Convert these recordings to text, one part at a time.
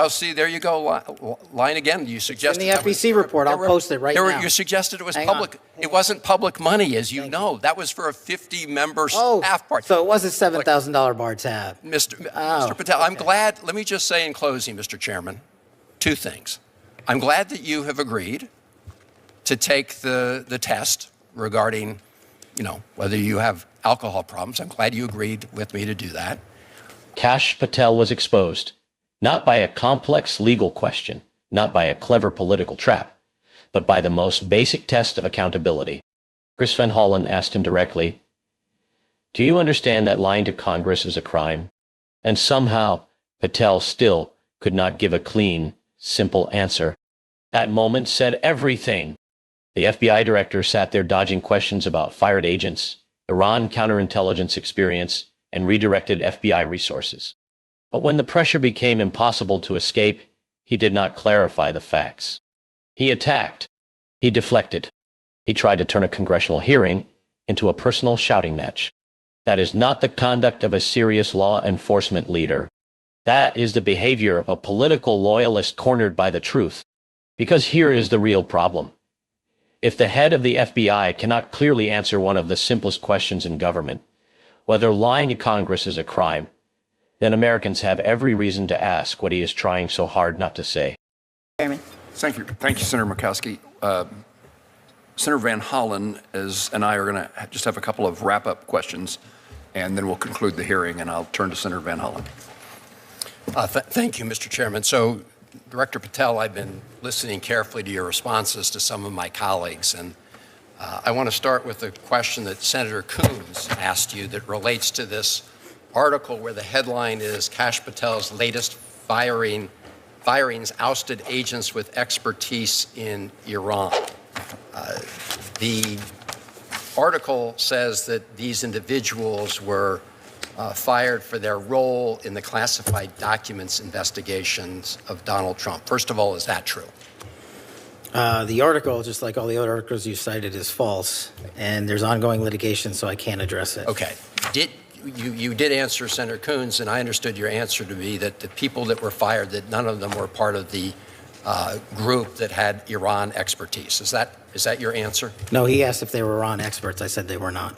Oh, see, there you go. Line again. You suggested in the FEC report. I'll post it right now. You suggested it was Hang public. on. It wasn't public money, as you know. That was for a 50-member staff party. So it was a $7,000 bar tab. Mr. Patel, I'm glad. Let me just say in closing, Mr. Chairman, two things. I'm glad that you have agreed to take the test regarding, whether you have alcohol problems. I'm glad you agreed with me to do that. Kash Patel was exposed, not by a complex legal question, not by a clever political trap, but by the most basic test of accountability. Chris Van Hollen asked him directly, "Do you understand that lying to Congress is a crime?" And somehow, Patel still could not give a clean, simple answer. That moment said everything. The FBI director sat there dodging questions about fired agents, Iran counterintelligence experience, and redirected FBI resources. But when the pressure became impossible to escape, he did not clarify the facts. He attacked. He deflected. He tried to turn a congressional hearing into a personal shouting match. That is not the conduct of a serious law enforcement leader. That is the behavior of a political loyalist cornered by the truth. Because here is the real problem. If the head of the FBI cannot clearly answer one of the simplest questions in government, whether lying to Congress is a crime, then Americans have every reason to ask what he is trying so hard not to say. Chairman. Thank you, Senator Murkowski. Senator Van Hollen and I are going to just have a couple of wrap-up questions, and then we'll conclude the hearing, and I'll turn to Senator Van Hollen. Thank you, Mr. Chairman. So, Director Patel, I've been listening carefully to your responses to some of my colleagues, and I want to start with a question that Senator Coons asked you that relates to this article where the headline is Kash Patel's latest firings ousted agents with expertise in Iran. The article says that these individuals were fired for their role in the classified documents investigations of Donald Trump. First of all, is that true? The article, just like all the other articles you cited, is false, and there's ongoing litigation, so I can't address it. Okay. You did answer Senator Coons, and I understood your answer to be that the people that were fired, that none of them were part of the group that had Iran expertise. Is that your answer? No, he asked if they were Iran experts. I said they were not.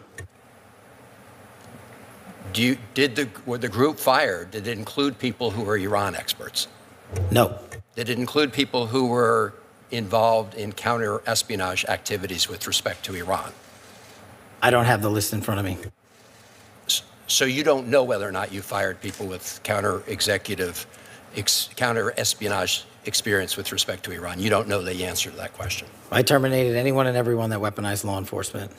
Were the group fired? Did it include people who were Iran experts? No. Did it include people who were involved in counter-espionage activities with respect to Iran? I don't have the list in front of me. So you don't know whether or not you fired people with counter-espionage experience with respect to Iran. You don't know the answer to that question. I terminated anyone and everyone that weaponized law enforcement.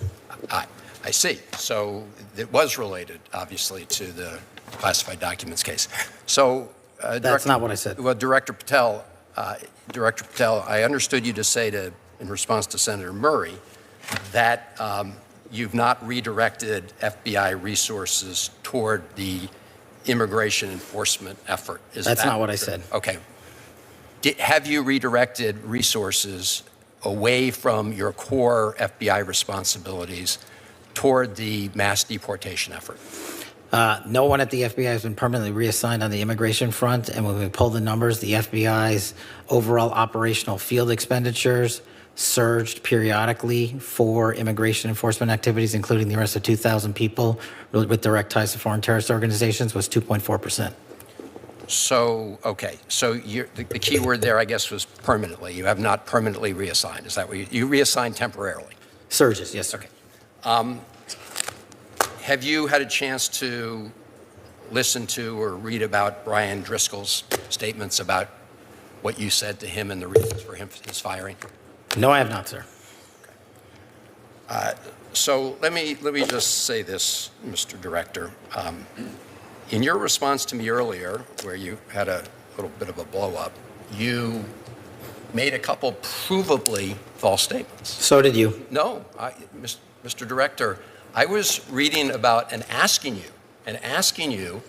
I see. So it was related, obviously, to the classified documents case. So that's not what I said. Well, Director Patel, I understood you to say in response to Senator Murray that you've not redirected FBI resources toward the immigration enforcement effort. That's not what I said. Okay. Have you redirected resources away from your core FBI responsibilities toward the mass deportation effort? No one at the FBI has been permanently reassigned on the immigration front, and when we pull the numbers, the FBI's overall operational field expenditures surged periodically for immigration enforcement activities, including the arrest of 2,000 people with direct ties to foreign terrorist organizations, was 2.4%. So, okay. So the key word there, I guess, was permanently. You have not permanently reassigned. Is that what you reassigned temporarily? Surges, yes, sir. Okay. Have you had a chance to listen to or read about Brian Driscoll's statements about what you said to him and the reasons for his firing? No, I have not, sir. Okay. So let me just say this, Mr. Director. In your response to me earlier, where you had a little bit of a blow-up, you made a couple provably false statements. So did you. No, Mr. Director, I was reading about and asking you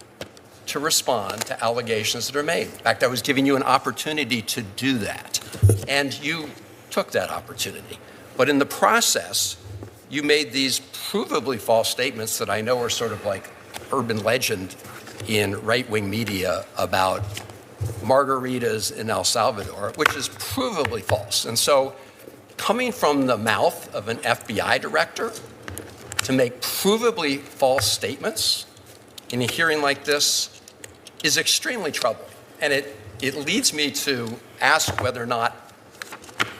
to respond to allegations that are made. In fact, I was giving you an opportunity to do that, and you took that opportunity. But in the process, you made these provably false statements that I know are sort of like urban legend in right-wing media about margaritas in El Salvador, which is provably false. And so coming from the mouth of an FBI director to make provably false statements in a hearing like this is extremely troubling. And it leads me to ask whether or not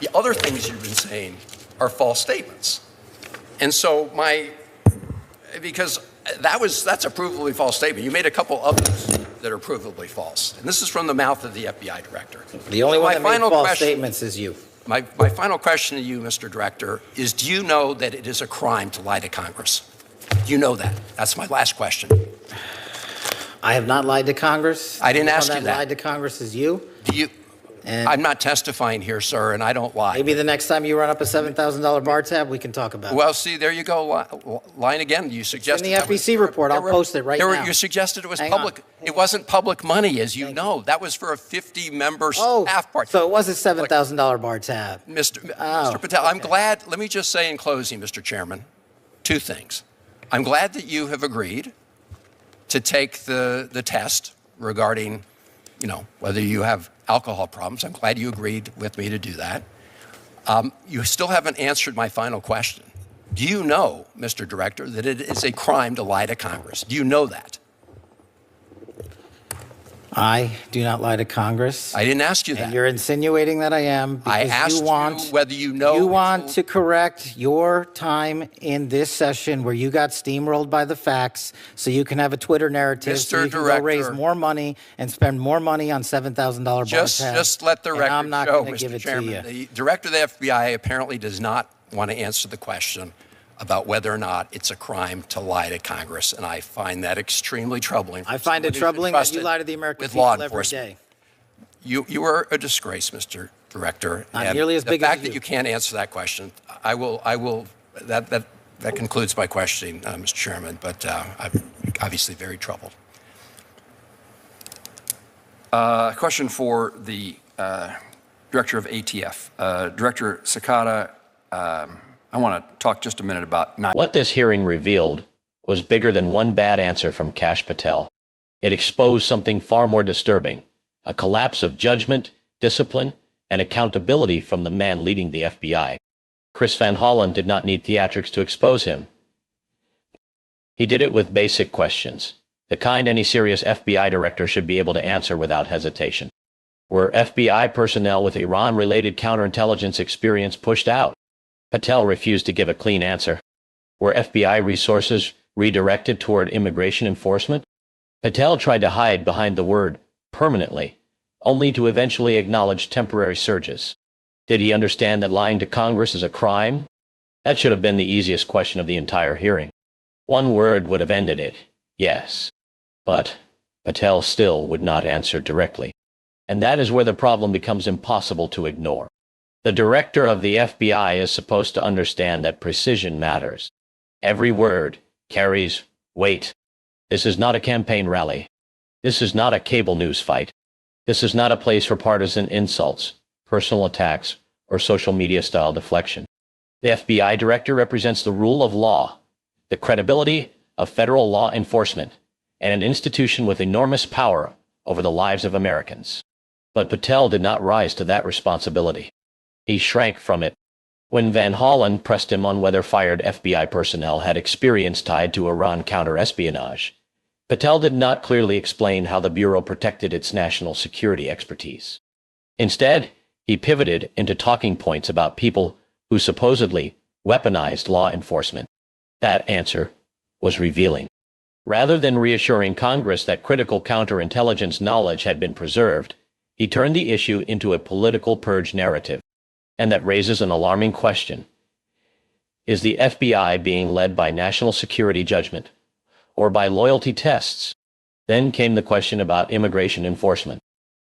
the other things you've been saying are false statements. And so because that's a provably false statement. You made a couple others that are provably false. And this is from the mouth of the FBI director. The only one that made false question, statements is you. My final question to you, Mr. Director, is do you know that it is a crime to lie to Congress? Do you know that? That's my last question. I have not lied to Congress. I didn't ask you that. that. Lied to Congress is you. Do you? And I'm not testifying here, sir, and I don't lie. maybe the next time you run up a $7,000 bar tab, we can talk about it. Well, see, there you go, lying again. You suggested in the FEC report. I'll post it right now. You suggested it was Hang public. on. It wasn't public money, as you know. That was for a 50-member staff party. So it was a $7,000 bar tab. Mr. Patel, I'm glad. Let me just say in closing, Mr. Chairman, two things. I'm glad that you have agreed to take the test regarding, whether you have alcohol problems. I'm glad you agreed with me to do that. You still haven't answered my final question. Do you know, Mr. Director, that it is a crime to lie to Congress? Do you know that? I do not lie to Congress. I didn't ask you that. And you're insinuating that I am because I asked you whether you know. You want to correct your time in this session where you got steamrolled by the facts so you can have a Twitter narrative so you can go raise more money and spend more money on $7,000 bar tabs. Just let the record I'm not show, going to give Mr. it Chairman. to you. The director of the FBI apparently does not want to answer the question about whether or not it's a crime to lie to Congress, and I find that extremely troubling. I find it troubling that you lie to the American people every day. You are a disgrace, Mr. Director. Not nearly as big as you. The fact that you can't answer that question, I will. That concludes my questioning, Mr. Chairman. But I'm obviously very troubled. Question for the Director of ATF, Director Sakata. I want to talk just a minute about what this hearing revealed was bigger than one bad answer from Kash Patel. It exposed something far more disturbing, a collapse of judgment, discipline, and accountability from the man leading the FBI. Chris Van Hollen did not need theatrics to expose him. He did it with basic questions, the kind any serious FBI director should be able to answer without hesitation. Were FBI personnel with Iran-related counterintelligence experience pushed out? Patel refused to give a clean answer. Were FBI resources redirected toward immigration enforcement? Patel tried to hide behind the word permanently, only to eventually acknowledge temporary surges. Did he understand that lying to Congress is a crime? That should have been the easiest question of the entire hearing. One word would have ended it, yes. But Patel still would not answer directly. And that is where the problem becomes impossible to ignore. The director of the FBI is supposed to understand that precision matters. Every word carries weight. This is not a campaign rally. This is not a cable news fight. This is not a place for partisan insults, personal attacks, or social media-style deflection. The FBI director represents the rule of law, the credibility of federal law enforcement, and an institution with enormous power over the lives of Americans. But Patel did not rise to that responsibility. He shrank from it. When Van Hollen pressed him on whether fired FBI personnel had experience tied to Iran counterespionage, Patel did not clearly explain how the Bureau protected its national security expertise. Instead, he pivoted into talking points about people who supposedly weaponized law enforcement. That answer was revealing. Rather than reassuring Congress that critical counterintelligence knowledge had been preserved, he turned the issue into a political purge narrative. And that raises an alarming question. Is the FBI being led by national security judgment or by loyalty tests? Then came the question about immigration enforcement.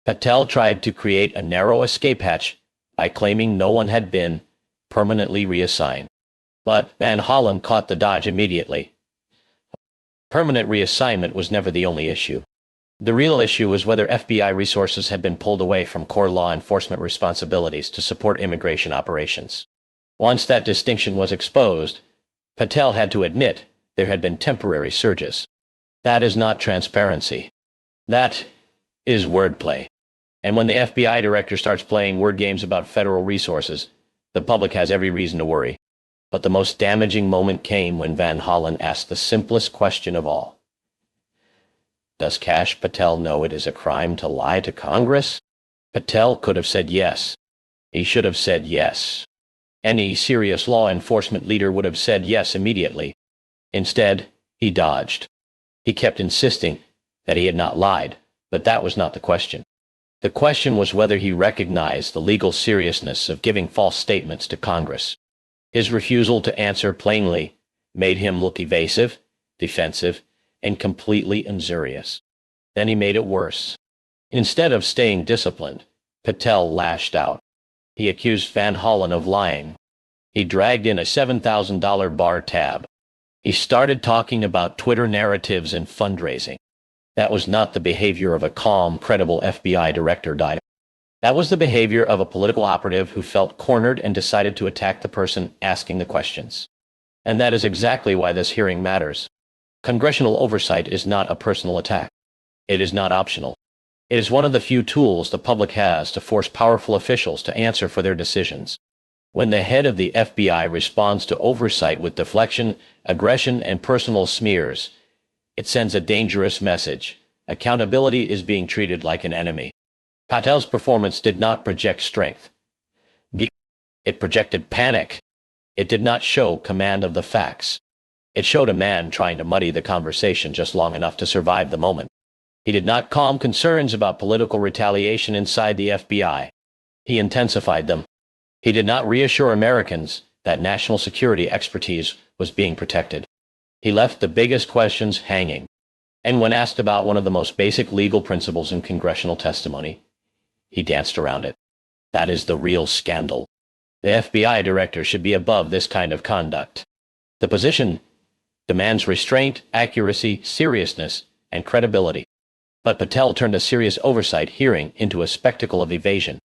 Patel tried to create a narrow escape hatch by claiming no one had been permanently reassigned. But Van Hollen caught the dodge immediately. Permanent reassignment was never the only issue. The real issue was whether FBI resources had been pulled away from core law enforcement responsibilities to support immigration operations. Once that distinction was exposed, Patel had to admit there had been temporary surges. That is not transparency. That is wordplay. And when the FBI director starts playing word games about federal resources, the public has every reason to worry. But the most damaging moment came when Van Hollen asked the simplest question of all. Does Kash Patel know it is a crime to lie to Congress? Patel could have said yes. He should have said yes. Any serious law enforcement leader would have said yes immediately. Instead, he dodged. He kept insisting that he had not lied, but that was not the question. The question was whether he recognized the legal seriousness of giving false statements to Congress. His refusal to answer plainly made him look evasive, defensive, and completely usurious. Then he made it worse. Instead of staying disciplined, Patel lashed out. He accused Van Hollen of lying. He dragged in a $7,000 bar tab. He started talking about Twitter narratives and fundraising. That was not the behavior of a calm, credible FBI director. That was the behavior of a political operative who felt cornered and decided to attack the person asking the questions. And that is exactly why this hearing matters. Congressional oversight is not a personal attack. It is not optional. It is one of the few tools the public has to force powerful officials to answer for their decisions. When the head of the FBI responds to oversight with deflection, aggression, and personal smears, it sends a dangerous message. Accountability is being treated like an enemy. Patel's performance did not project strength. It projected panic. It did not show command of the facts. It showed a man trying to muddy the conversation just long enough to survive the moment. He did not calm concerns about political retaliation inside the FBI. He intensified them. He did not reassure Americans that national security expertise was being protected. He left the biggest questions hanging. And when asked about one of the most basic legal principles in congressional testimony, he danced around it. That is the real scandal. The FBI director should be above this kind of conduct. The position demands restraint, accuracy, seriousness, and credibility. But Patel turned a serious oversight hearing into a spectacle of evasion.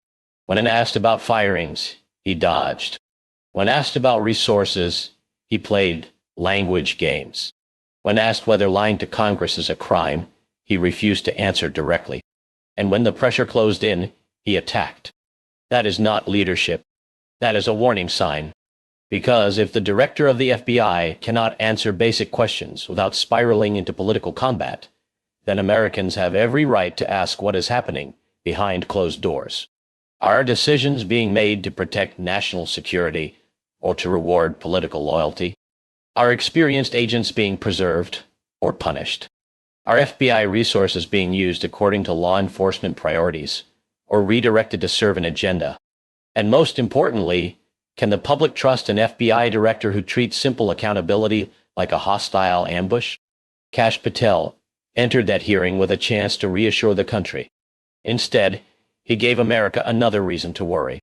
When asked about firings, he dodged. When asked about resources, he played language games. When asked whether lying to Congress is a crime, he refused to answer directly. And when the pressure closed in, he attacked. That is not leadership. That is a warning sign. Because if the director of the FBI cannot answer basic questions without spiraling into political combat, then Americans have every right to ask what is happening behind closed doors. Are decisions being made to protect national security or to reward political loyalty? Are experienced agents being preserved or punished? Are FBI resources being used according to law enforcement priorities or redirected to serve an agenda? And most importantly, can the public trust an FBI director who treats simple accountability like a hostile ambush? Kash Patel entered that hearing with a chance to reassure the country. Instead, he gave America another reason to worry.